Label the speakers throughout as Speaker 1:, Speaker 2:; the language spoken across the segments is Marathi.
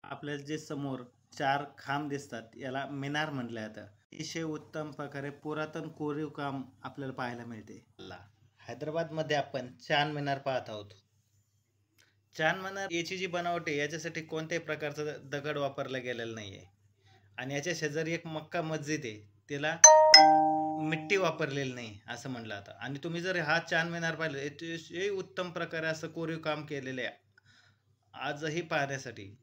Speaker 1: आपल्याला जे समोर चार खांब दिसतात याला मिनार म्हटलं जातं. अतिशय उत्तम प्रकारे पुरातन कोरीव काम आपल्याला पाहायला मिळते. हैदराबादमध्ये आपण चार मिनार पाहत आहोत. चार मिनार याची जी बनावट आहे याच्यासाठी कोणत्याही प्रकारचा दगड वापरला गेलेला नाहीये आणि याच्या शेजारी एक मक्का मस्जिद आहे, त्याला मिट्टी वापरलेली नाही असं म्हणलं जातं. आणि तुम्ही जर हा चार मिनार पाहिलं, अतिशय उत्तम प्रकारे असं कोरीव काम केलेलं आहे. आजही पाहण्यासाठी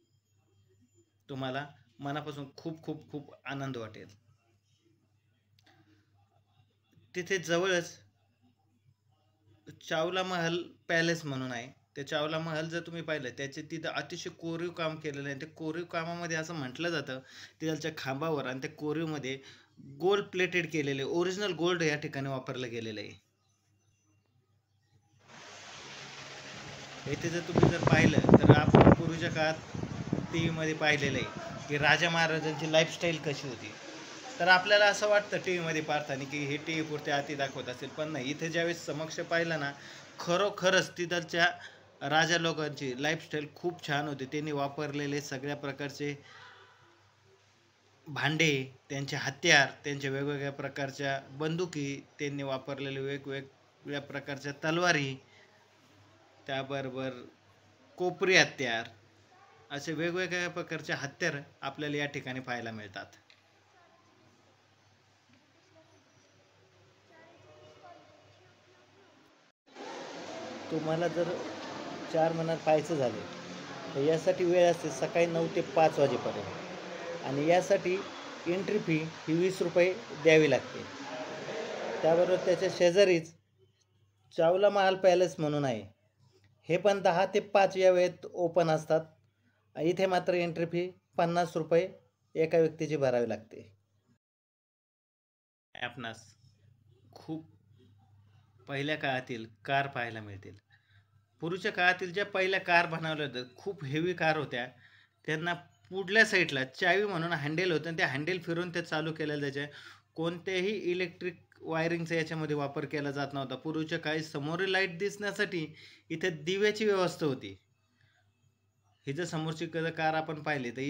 Speaker 1: तुम्हाला मनापासून खूप खूप खूप आनंद वाटेल. तिथे जवळच चावला महल पॅलेस म्हणून आहे. ते चावला महल जर तुम्ही पाहिलं, त्याचे तिथं अतिशय कोरीव काम केलेलं आहे. ते कोरीव कामामध्ये असं म्हटलं जातं, तिथलच्या खांबावर आणि त्या कोरीवमध्ये गोल्ड प्लेटेड केलेले ओरिजिनल गोल्ड या ठिकाणी वापरलं गेलेलं आहे. इथे जर तुम्ही पाहिलं तर आपण पूर्वीच्या काळात टी व्हीमध्ये पाहिलेलं आहे की राजा महाराजांची लाईफस्टाईल कशी होती. तर आपल्याला असं वाटतं टी व्हीमध्ये पाहताना की हे टी व्ही पुरते अति दाखवत असेल, पण नाही. इथे ज्यावेळेस समक्ष पाहिलं ना, खरोखरच तिथलच्या राजा लोकांची लाईफस्टाईल खूप छान होती. त्यांनी वापरलेले सगळ्या प्रकारचे भांडे, त्यांचे हत्यार, त्यांच्या वेगवेगळ्या प्रकारच्या बंदुकी, त्यांनी वापरलेले वेगवेगळ्या प्रकारच्या तलवारी, त्याबरोबर कोपरी हत्यार, असे वेगवेगळ्या प्रकारचे हत्यार आपल्याला या ठिकाणी पाहायला मिळतात. तुम्हाला जर चार मिनार पाहायचं झाले तर यासाठी वेळ असते सकाळी 9 ते 5 वाजेपर्यंत आणि यासाठी एंट्री फी ही 20 रुपये द्यावी लागते. त्याबरोबर त्याच्या शेजारीच चावला महाल पॅलेस म्हणून आहे, हे पण 10 ते 5 या वेळेत ओपन असतात. इथे मात्र एंट्री फी 50 रुपये एका व्यक्तीची भरावी लागते. आपणास खूप पहिल्या काळातील कार पाहायला मिळतील. पूर्वीच्या काळातील ज्या पहिल्या कार बनवल्या होत्या, खूप हेवी कार होत्या. त्यांना पुढल्या साईडला चावी म्हणून हँडल होतं आणि त्या हँडल फिरून ते चालू केलेलं जायचे. कोणत्याही इलेक्ट्रिक वायरिंगचा याच्यामध्ये वापर केला जात नव्हता. पूर्वीच्या काळी समोरील लाईट दिसण्यासाठी इथे दिव्याची व्यवस्था होती. ही जर समोरची कार आपण पाहिली तर